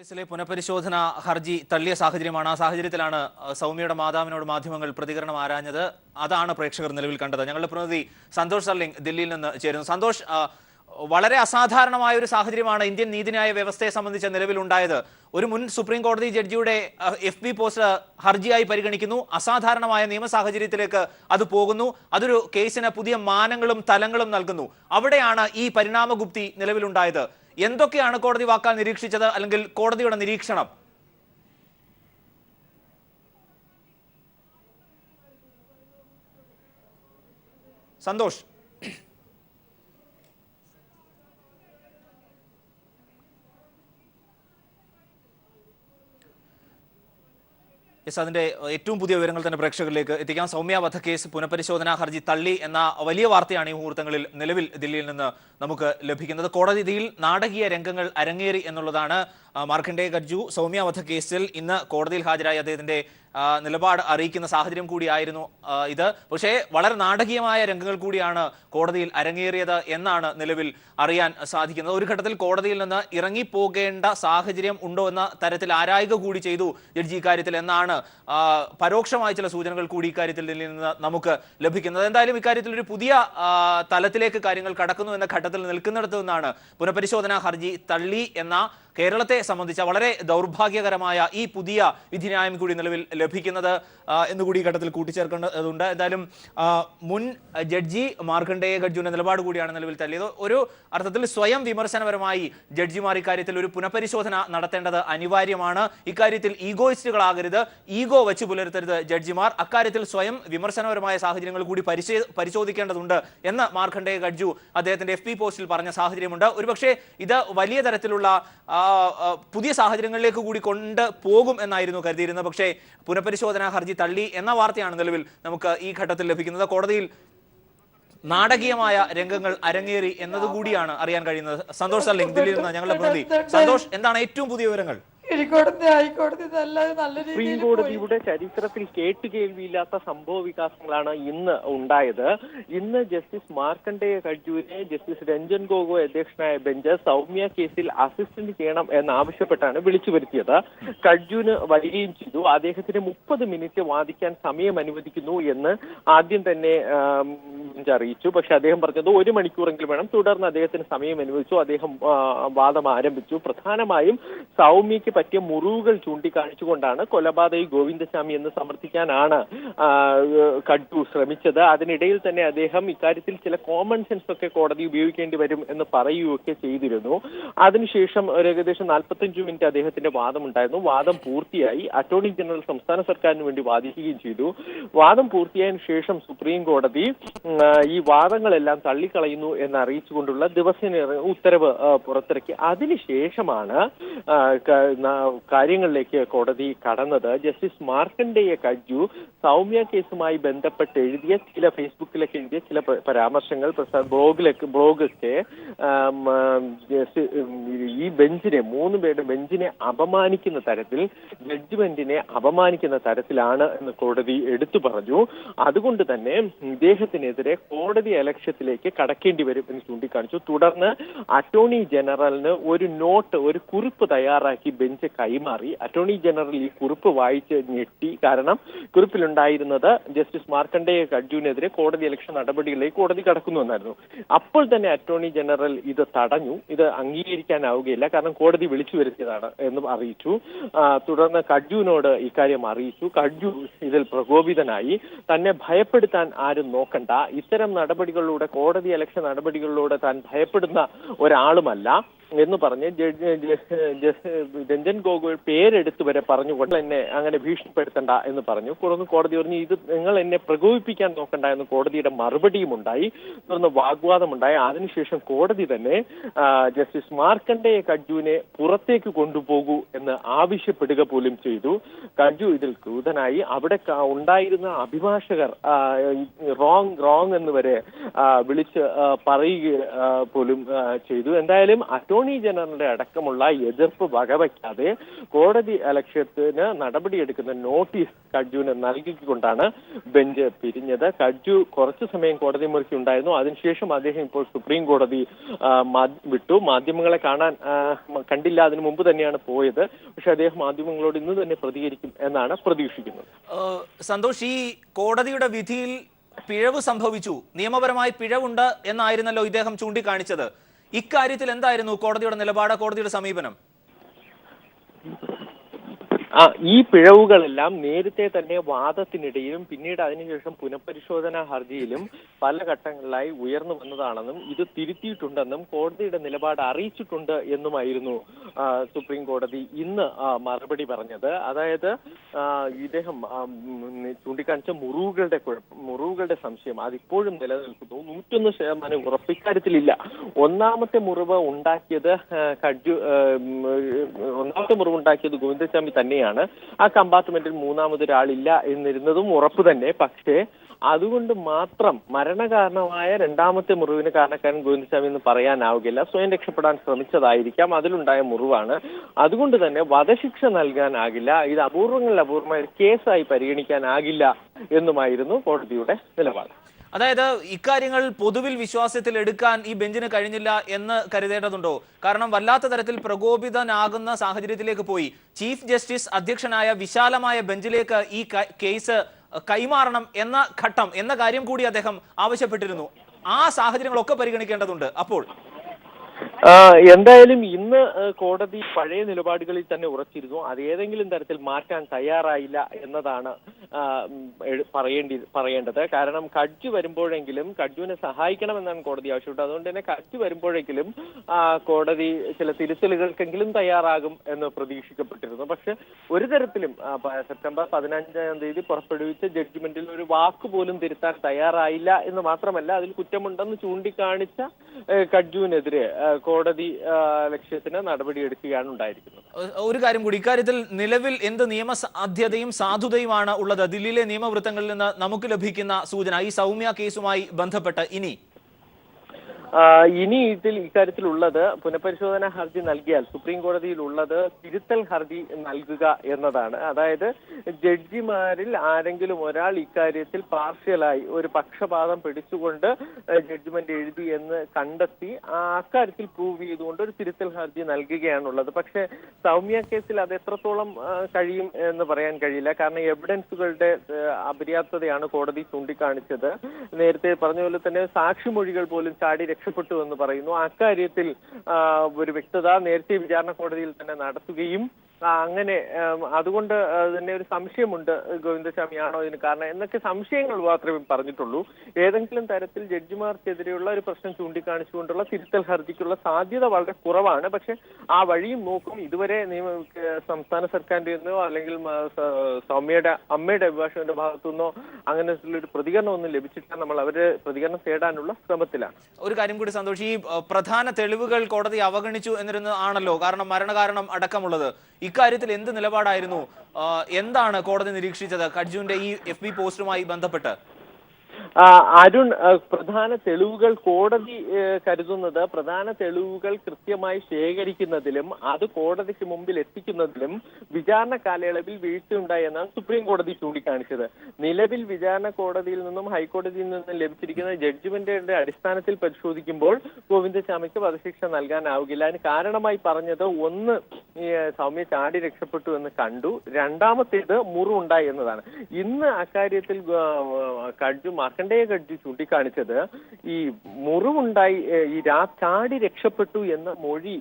കേസിലെ പുനഃപരിശോധന ഹർജി തള്ളിയ സാഹചര്യമാണ്. ആ സാഹചര്യത്തിലാണ് സൗമ്യയുടെ മാതാവിനോട് മാധ്യമങ്ങൾ പ്രതികരണം ആരാഞ്ഞത്. അതാണ് പ്രേക്ഷകർ നിലവിൽ കണ്ടത്. ഞങ്ങളുടെ പ്രതിനിധി സന്തോഷ് സർലിംഗ് ദില്ലിയിൽ നിന്ന് ചേരുന്നു. സന്തോഷ്, വളരെ അസാധാരണമായ ഒരു സാഹചര്യമാണ് ഇന്ത്യൻ നീതിന്യായ വ്യവസ്ഥയെ സംബന്ധിച്ച നിലവിലുണ്ടായത്. ഒരു മുൻ സുപ്രീം കോടതി ജഡ്ജിയുടെ FB പോസ്റ്റ് ഹർജിയായി പരിഗണിക്കുന്നു. അസാധാരണമായ നിയമ സാഹചര്യത്തിലേക്ക് അത് പോകുന്നു. അതൊരു കേസിന് പുതിയ മാനങ്ങളും തലങ്ങളും നൽകുന്നു. അവിടെയാണ് ഈ പരിണാമഗുപ്തി നിലവിലുണ്ടായത്. എന്തൊക്കെയാണ് കോടതി വാക്കാൽ നിരീക്ഷിച്ചത്, അല്ലെങ്കിൽ കോടതിയുടെ നിരീക്ഷണം? സന്തോഷ്. അതിന്റെ ഏറ്റവും പുതിയ വിവരങ്ങൾ തന്നെ പ്രേക്ഷകരിലേക്ക് എത്തിക്കാം. സൗമ്യ വധക്കേസ് പുനഃപരിശോധനാ ഹർജി തള്ളി എന്ന വലിയ വാർത്തയാണ് ഈ മുഹൂർത്തങ്ങളിൽ നിലവിൽ ദില്ലിയിൽ നിന്ന് നമുക്ക് ലഭിക്കുന്നത്. കോടതിയിൽ നാടകീയ രംഗങ്ങൾ അരങ്ങേറി എന്നുള്ളതാണ്. മാർക്കണ്ഡേയ ഗഡ്ജു സൗമ്യ വധക്കേസിൽ ഇന്ന് കോടതിയിൽ ഹാജരായി അദ്ദേഹത്തിന്റെ നിലപാട് അറിയിക്കുന്ന സാഹചര്യം കൂടിയായിരുന്നു ഇത്. പക്ഷേ വളരെ നാടകീയമായ രംഗങ്ങൾ കൂടിയാണ് കോടതിയിൽ അരങ്ങേറിയത് എന്നാണ് നിലവിൽ അറിയാൻ സാധിക്കുന്നത്. ഒരു ഘട്ടത്തിൽ കോടതിയിൽ നിന്ന് ഇറങ്ങിപ്പോകേണ്ട സാഹചര്യം ഉണ്ടോ എന്ന തരത്തിൽ ആരായുക കൂടി ചെയ്തു ജഡ്ജി ഇക്കാര്യത്തിൽ എന്നാണ് പരോക്ഷമായ ചില സൂചനകൾ കൂടി ഇക്കാര്യത്തിൽ നിന്ന് നമുക്ക് ലഭിക്കുന്നത്. എന്തായാലും ഇക്കാര്യത്തിൽ ഒരു പുതിയ തലത്തിലേക്ക് കാര്യങ്ങൾ കടക്കുന്നു എന്ന ഘട്ടത്തിൽ നിൽക്കുന്നിടത്തു നിന്നാണ് പുനഃപരിശോധനാ ഹർജി തള്ളി എന്ന കേരളത്തെ സംബന്ധിച്ച വളരെ ദൗർഭാഗ്യകരമായ ഈ പുതിയ വിധിന്യായം കൂടി നിലവിൽ ലഭിക്കുന്നത് എന്നുകൂടി ഈ ഘട്ടത്തിൽ കൂട്ടിച്ചേർക്കേണ്ടതുണ്ട്. എന്തായാലും മുൻ ജഡ്ജി മാർക്കണ്ഡേയ ഗഡ്ജുവിന്റെ നിലപാട് കൂടിയാണ് നിലവിൽ തള്ളിയത്. ഒരു അർത്ഥത്തിൽ സ്വയം വിമർശനപരമായി ജഡ്ജിമാർ ഇക്കാര്യത്തിൽ ഒരു പുനഃപരിശോധന നടത്തേണ്ടത് അനിവാര്യമാണ്. ഇക്കാര്യത്തിൽ ഈഗോയിസ്റ്റുകളാകരുത്, ഈഗോ വെച്ച് പുലർത്തരുത് ജഡ്ജിമാർ. അക്കാര്യത്തിൽ സ്വയം വിമർശനപരമായ സാഹചര്യങ്ങൾ കൂടി പരിശോധിക്കേണ്ടതുണ്ട് എന്ന് മാർക്കണ്ഡേയ ഗഡ്ജു അദ്ദേഹത്തിന്റെ FB പോസ്റ്റിൽ പറഞ്ഞ സാഹചര്യമുണ്ട്. ഒരുപക്ഷെ ഇത് വലിയ തരത്തിലുള്ള പുതിയ സാഹചര്യങ്ങളിലേക്ക് കൂടി കൊണ്ട് പോകും എന്നായിരുന്നു കരുതിയിരുന്നത്. പക്ഷേ പുനഃപരിശോധനാ ഹർജി തള്ളി എന്ന വാർത്തയാണ് നിലവിൽ നമുക്ക് ഈ ഘട്ടത്തിൽ ലഭിക്കുന്നത്. കോടതിയിൽ നാടകീയമായ രംഗങ്ങൾ അരങ്ങേറി എന്നതുകൂടിയാണ് അറിയാൻ കഴിയുന്നത്. സന്തോഷ് സർലിംഗ് ദില്ലിയിൽ നിന്ന് ഞങ്ങളുടെ പ്രതിനിധി. സന്തോഷ്, എന്താണ് ഏറ്റവും പുതിയ വിവരങ്ങൾ? സുപ്രീം കോടതിയുടെ ചരിത്രത്തിൽ കേട്ടുകേൾവിയില്ലാത്ത സംഭവ വികാസങ്ങളാണ് ഇന്ന് ഉണ്ടായത്. ഇന്ന് ജസ്റ്റിസ് മാർക്കണ്ഡേയ ഗഡ്ജുവിനെ ജസ്റ്റിസ് രഞ്ജൻ ഗൊഗോയ് അധ്യക്ഷനായ ബെഞ്ച് സൗമ്യ കേസിൽ അസിസ്റ്റന്റ് ചെയ്യണം എന്നാവശ്യപ്പെട്ടാണ് വിളിച്ചു വരുത്തിയത്. ഗഡ്ജുവിന് വരികയും ചെയ്തു. അദ്ദേഹത്തിന് 30 മിനിറ്റ് വാദിക്കാൻ സമയം അനുവദിക്കുന്നു എന്ന് ആദ്യം തന്നെ ബെഞ്ച് അറിയിച്ചു. പക്ഷെ അദ്ദേഹം പറഞ്ഞത് 1 മണിക്കൂറെങ്കിലും വേണം. തുടർന്ന് അദ്ദേഹത്തിന് സമയം അനുവദിച്ചു. അദ്ദേഹം വാദം ആരംഭിച്ചു. പ്രധാനമായും സൗമ്യക്ക് പറ്റിയ മുറിവുകൾ ചൂണ്ടിക്കാണിച്ചുകൊണ്ടാണ് കൊലപാതകി ഗോവിന്ദസ്വാമി എന്ന് സമർത്ഥിക്കാനാണ് ഗഡ്ജു ശ്രമിച്ചത്. അതിനിടയിൽ തന്നെ അദ്ദേഹം ഇക്കാര്യത്തിൽ ചില കോമൺ സെൻസ് ഒക്കെ കോടതി ഉപയോഗിക്കേണ്ടി വരും എന്ന് പറയുകയൊക്കെ ചെയ്തിരുന്നു. അതിനുശേഷം ഏകദേശം 45 മിനിറ്റ് അദ്ദേഹത്തിന്റെ വാദമുണ്ടായിരുന്നു. വാദം പൂർത്തിയായി. അറ്റോർണി ജനറൽ സംസ്ഥാന സർക്കാരിന് വേണ്ടി വാദിക്കുകയും ചെയ്തു. വാദം പൂർത്തിയായതിനു ശേഷം സുപ്രീം കോടതി ഈ വാദങ്ങളെല്ലാം തള്ളിക്കളയുന്നു എന്ന് അറിയിച്ചുകൊണ്ടുള്ള ദിവസേന ഉത്തരവ് പുറത്തിറക്കി. അതിനുശേഷമാണ് കാര്യങ്ങളിലേക്ക് കോടതി കടന്നത്. ജസ്റ്റിസ് മാർക്കണ്ഡേയ ഗഡ്ജു സൗമ്യ കേസുമായി ബന്ധപ്പെട്ട് എഴുതിയ ചില ഫേസ്ബുക്കിലൊക്കെ എഴുതിയ ചില പരാമർശങ്ങൾ ബ്ലോഗൊക്കെ ഈ ബെഞ്ചിനെ 3 പേരുടെ ബെഞ്ചിനെ അപമാനിക്കുന്ന തരത്തിൽ, ജഡ്ജ്മെന്റിനെ അപമാനിക്കുന്ന തരത്തിലാണ് എന്ന് കോടതി എടുത്തു പറഞ്ഞു. അതുകൊണ്ട് തന്നെ ഇദ്ദേഹത്തിനെതിരെ കോടതി അലക്ഷ്യത്തിലേക്ക് കടക്കേണ്ടി വരും എന്ന് ചൂണ്ടിക്കാണിച്ചു. തുടർന്ന് അറ്റോർണി ജനറലിന് ഒരു കുറിപ്പ് തയ്യാറാക്കി ബെഞ്ച് കൈമാറി. അറ്റോർണി ജനറൽ ഈ കുറിപ്പ് വായിച്ച് ഞെട്ടി. കാരണം കുറിപ്പിലുണ്ടായിരുന്നത് ജസ്റ്റിസ് മാർക്കണ്ഡേയ ഗഡ്ജുവിനെതിരെ കോടതി അലക്ഷ്യ നടപടികളിലേക്ക് കോടതി കടക്കുന്നുവെന്നായിരുന്നു. അപ്പോൾ തന്നെ അറ്റോർണി ജനറൽ ഇത് തടഞ്ഞു. ഇത് അംഗീകരിക്കാനാവുകയില്ല, കാരണം കോടതി വിളിച്ചു വരുത്തിയതാണ് എന്നും അറിയിച്ചു. തുടർന്ന് ഗഡ്ജുവിനോട് ഇക്കാര്യം അറിയിച്ചു. ഗഡ്ജു ഇതിൽ പ്രകോപിതനായി. തന്നെ ഭയപ്പെടുത്താൻ ആരും നോക്കണ്ട, ഇത്തരം നടപടികളിലൂടെ, കോടതി അലക്ഷ്യ നടപടികളിലൂടെ താൻ ഭയപ്പെടുന്ന ഒരാളുമല്ല എന്ന് പറഞ്ഞ് രഞ്ജൻ ഗൊഗോയ് പേരെടുത്ത് വരെ പറഞ്ഞുകൊണ്ട് എന്നെ അങ്ങനെ ഭീഷണിപ്പെടുത്തണ്ട എന്ന് പറഞ്ഞു. തുടർന്ന് കോടതി പറഞ്ഞു, ഇത് നിങ്ങൾ എന്നെ പ്രകോപിപ്പിക്കാൻ നോക്കണ്ട എന്ന് കോടതിയുടെ മറുപടിയും ഉണ്ടായി. തുടർന്ന് വാഗ്വാദമുണ്ടായി. അതിനുശേഷം കോടതി തന്നെ ജസ്റ്റിസ് മാർക്കണ്ഡേയ ഗഡ്ജുവിനെ പുറത്തേക്ക് കൊണ്ടുപോകൂ എന്ന് ആവശ്യപ്പെടുക പോലും ചെയ്തു. ഗഡ്ജു ഇതിൽ ക്രൂധനായി. അവിടെ ഉണ്ടായിരുന്ന അഭിഭാഷകർ റോങ് എന്ന് വരെ വിളിച്ച് പറയുക പോലും ചെയ്തു. എന്തായാലും അറ്റോർണി അറ്റോർണി ജനറലിന്റെ അടക്കമുള്ള എതിർപ്പ് വകവയ്ക്കാതെ കോടതി അലക്ഷ്യത്തിന് നടപടിയെടുക്കുന്ന നോട്ടീസ് കഡ്ജുവിന് നൽകിക്കൊണ്ടാണ് ബെഞ്ച് പിരിഞ്ഞത്. കഡ്ജു കുറച്ചു സമയം കോടതി മുറിക്ക് ഉണ്ടായിരുന്നു. അതിനുശേഷം അദ്ദേഹം ഇപ്പോൾ സുപ്രീം കോടതി വിട്ടു. മാധ്യമങ്ങളെ കണ്ടില്ല, അതിനു മുമ്പ് തന്നെയാണ് പോയത്. പക്ഷെ അദ്ദേഹം മാധ്യമങ്ങളോട് ഇന്ന് തന്നെ പ്രതികരിക്കും എന്നാണ് പ്രതീക്ഷിക്കുന്നത്. സന്തോഷ്, ഈ കോടതിയുടെ വിധിയിൽ പിഴവ് സംഭവിച്ചു, നിയമപരമായി പിഴവുണ്ട് എന്നായിരുന്നല്ലോ ഇദ്ദേഹം ചൂണ്ടിക്കാണിച്ചത്. ഇക്കാര്യത്തിൽ എന്തായിരുന്നു കോടതിയുടെ നിലപാട്, കോടതിയുടെ സമീപനം? ഈ പിഴവുകളെല്ലാം നേരത്തെ തന്നെ വാദത്തിനിടയിലും പിന്നീട് അതിനുശേഷം പുനഃപരിശോധനാ ഹർജിയിലും പല ഘട്ടങ്ങളിലായി ഉയർന്നു വന്നതാണെന്നും ഇത് തിരുത്തിയിട്ടുണ്ടെന്നും കോടതിയുടെ നിലപാട് അറിയിച്ചിട്ടുണ്ട് എന്നുമായിരുന്നു സുപ്രീം കോടതി ഇന്ന് മറുപടി പറഞ്ഞത്. അതായത് ഇദ്ദേഹം ചൂണ്ടിക്കാണിച്ച മുറിവുകളുടെ സംശയം അതിപ്പോഴും നിലനിൽക്കുന്നു. 101% ഉറപ്പ് ഇക്കാര്യത്തിലില്ല. ഒന്നാമത്തെ മുറിവ് ഉണ്ടാക്കിയത് ഗോവിന്ദസ്വാമി തന്നെയാണ്. ആ കമ്പാർട്ട്മെന്റിൽ മൂന്നാമതൊരാളില്ല എന്നിരുന്നതും ഉറപ്പ് തന്നെ. പക്ഷേ അതുകൊണ്ട് മാത്രം മരണകാരണമായ രണ്ടാമത്തെ മുറിവിന് കാരണക്കാരൻ ഗോവിന്ദസ്വാമി എന്ന് പറയാനാവുകയില്ല. സ്വയം രക്ഷപ്പെടാൻ ശ്രമിച്ചതായിരിക്കാം, അതിലുണ്ടായ മുറിവാണ്. അതുകൊണ്ട് തന്നെ വധശിക്ഷ നൽകാനാകില്ല. ഇത് അപൂർവമായ ഒരു കേസായി പരിഗണിക്കാനാകില്ല എന്നുമായിരുന്നു കോടതിയുടെ നിലപാട്. അതായത് ഇക്കാര്യങ്ങൾ പൊതുവിൽ വിശ്വാസത്തിൽ എടുക്കാൻ ഈ ബെഞ്ചിന് കഴിഞ്ഞില്ല എന്ന് കരുതേണ്ടതുണ്ടോ? കാരണം വല്ലാത്ത തരത്തിൽ പ്രകോപിതനാകുന്ന സാഹചര്യത്തിലേക്ക് പോയി. ചീഫ് ജസ്റ്റിസ് അധ്യക്ഷനായ വിശാലമായ ബെഞ്ചിലേക്ക് ഈ കേസ് കൈമാറണം എന്ന കാര്യം കൂടി അദ്ദേഹം ആവശ്യപ്പെട്ടിരുന്നു. ആ സാഹചര്യങ്ങളൊക്കെ പരിഗണിക്കേണ്ടതുണ്ട്. അപ്പോൾ എന്തായാലും ഇന്ന് കോടതി പഴയ നിലപാടുകളിൽ തന്നെ ഉറച്ചിരുന്നു. അത് ഏതെങ്കിലും തരത്തിൽ മാറ്റാൻ തയ്യാറായില്ല എന്നതാണ് പറയേണ്ടത്. കാരണം കഡ്ജു വരുമ്പോഴെങ്കിലും കഡ്ജുവിനെ സഹായിക്കണമെന്നാണ് കോടതി ആവശ്യപ്പെട്ടത്. അതുകൊണ്ട് തന്നെ കഡ്ജു വരുമ്പോഴെങ്കിലും കോടതി ചില തിരുത്തലുകൾക്കെങ്കിലും തയ്യാറാകും എന്ന് പ്രതീക്ഷിക്കപ്പെട്ടിരുന്നു. പക്ഷെ ഒരു തരത്തിലും സെപ്റ്റംബർ 15-ാം തീയതി പുറപ്പെടുവിച്ച ജഡ്ജ്മെന്റിൽ ഒരു വാക്ക് പോലും തിരുത്താൻ തയ്യാറായില്ല എന്ന് മാത്രമല്ല, അതിൽ കുറ്റമുണ്ടെന്ന് ചൂണ്ടിക്കാണിച്ച കഡ്ജുവിനെതിരെ കോടതി ലക്ഷ്യത്തിന് നടപടിയെടുക്കുകയാണ് ഉണ്ടായിരിക്കുന്നത്. ഒരു കാര്യം കൂടി, ഇക്കാര്യത്തിൽ നിലവിൽ എന്ത് നിയമസാധ്യതയും സാധുതയുമാണ് ഉള്ളത്? ദില്ലിയിലെ നിയമവൃത്തങ്ങളിൽ നിന്ന് നമുക്ക് ലഭിക്കുന്ന സൂചന ഈ സൗമ്യ കേസുമായി ബന്ധപ്പെട്ട് ഇനി ഇക്കാര്യത്തിലുള്ളത് പുനഃപരിശോധനാ ഹർജി നൽകിയാൽ സുപ്രീം കോടതിയിലുള്ളത് തിരുത്തൽ ഹർജി നൽകുക എന്നതാണ്. അതായത് ജഡ്ജിമാരിൽ ആരെങ്കിലും ഒരാൾ ഇക്കാര്യത്തിൽ പാർഷ്യലായി ഒരു പക്ഷപാതം പിടിച്ചുകൊണ്ട് ജഡ്ജ്മെന്റ് എഴുതി എന്ന് കണ്ടെത്തി അക്കാര്യത്തിൽ പ്രൂവ് ചെയ്തുകൊണ്ട് ഒരു തിരുത്തൽ ഹർജി നൽകുകയാണുള്ളത്. പക്ഷെ സൗമ്യ കേസിൽ അത് എത്രത്തോളം കഴിയും എന്ന് പറയാൻ കഴിയില്ല. കാരണം എവിഡൻസുകളുടെ അപര്യാപ്തതയാണ് കോടതി ചൂണ്ടിക്കാണിച്ചത്. നേരത്തെ പറഞ്ഞ പോലെ തന്നെ സാക്ഷിമൊഴികൾ പോലും ചാടി രക്ഷപ്പെട്ടു എന്ന് പറയുന്നു. അക്കാര്യത്തിൽ ഒരു വ്യക്തത നേരത്തെ വിചാരണ കോടതിയിൽ തന്നെ നടത്തുകയും അങ്ങനെ അതുകൊണ്ട് തന്നെ ഒരു സംശയമുണ്ട്, ഗോവിന്ദസ്വാമിയാണോ ഇതിന് കാരണം എന്നൊക്കെ സംശയങ്ങൾ മാത്രമേ പറഞ്ഞിട്ടുള്ളൂ. ഏതെങ്കിലും തരത്തിൽ ജഡ്ജിമാർക്കെതിരെയുള്ള ഒരു പ്രശ്നം ചൂണ്ടിക്കാണിച്ചുകൊണ്ടുള്ള തിരുത്തൽ ഹർജിക്കുള്ള സാധ്യത വളരെ കുറവാണ്. പക്ഷെ ആ വഴിയും നോക്കും. ഇതുവരെ സംസ്ഥാന സർക്കാരിന്റെ നിന്നോ അല്ലെങ്കിൽ സൗമ്യയുടെ അമ്മയുടെ അഭിഭാഷകന്റെ ഭാഗത്തുനിന്നോ അങ്ങനെയുള്ള ഒരു പ്രതികരണം ഒന്നും ലഭിച്ചിട്ടില്ല. നമ്മൾ അവരെ പ്രതികരണം തേടാനുള്ള ശ്രമത്തിലാണ്. ഒരു കാര്യം കൂടി സന്തോഷ്, ഈ പ്രധാന തെളിവുകൾ കോടതി അവഗണിച്ചു എന്നിരുന്നതാണല്ലോ കാരണം മരണകാരണം അടക്കമുള്ളത്. ഇക്കാര്യത്തിൽ എന്ത് നിലപാടായിരുന്നു? എന്താണ് കോടതി നിരീക്ഷിച്ചത് കഡ്ജുവിന്റെ ഈ FB പോസ്റ്റുമായി ബന്ധപ്പെട്ട്? അരുൺ, പ്രധാന തെളിവുകൾ കോടതി കരുതുന്നത് പ്രധാന തെളിവുകൾ കൃത്യമായി ശേഖരിക്കുന്നതിലും അത് കോടതിക്ക് മുമ്പിൽ എത്തിക്കുന്നതിലും വിചാരണ കാലയളവിൽ വീഴ്ചയുണ്ടായി എന്നാണ് സുപ്രീം കോടതി ചൂണ്ടിക്കാണിച്ചത്. നിലവിൽ വിചാരണ കോടതിയിൽ നിന്നും ഹൈക്കോടതിയിൽ നിന്നും ലഭിച്ചിരിക്കുന്ന ജഡ്ജ്മെന്റിന്റെ അടിസ്ഥാനത്തിൽ പരിശോധിക്കുമ്പോൾ ഗോവിന്ദസ്വാമിക്ക് വധശിക്ഷ നൽകാനാവുകയില്ല. അതിന് കാരണമായി പറഞ്ഞത് ഒന്ന്, സൗമ്യ ചാടി രക്ഷപ്പെട്ടു എന്ന് കണ്ടു, രണ്ടാമത്തേത് മുറിവുണ്ടായി എന്നതാണ്. ഇന്ന് അക്കാര്യത്തിൽ മാർക്കണ്ഡേയ കഡ്ജി ചൂണ്ടിക്കാണിച്ചത് ഈ മുറിവുണ്ടായി, ചാടി രക്ഷപ്പെട്ടു എന്ന മൊഴി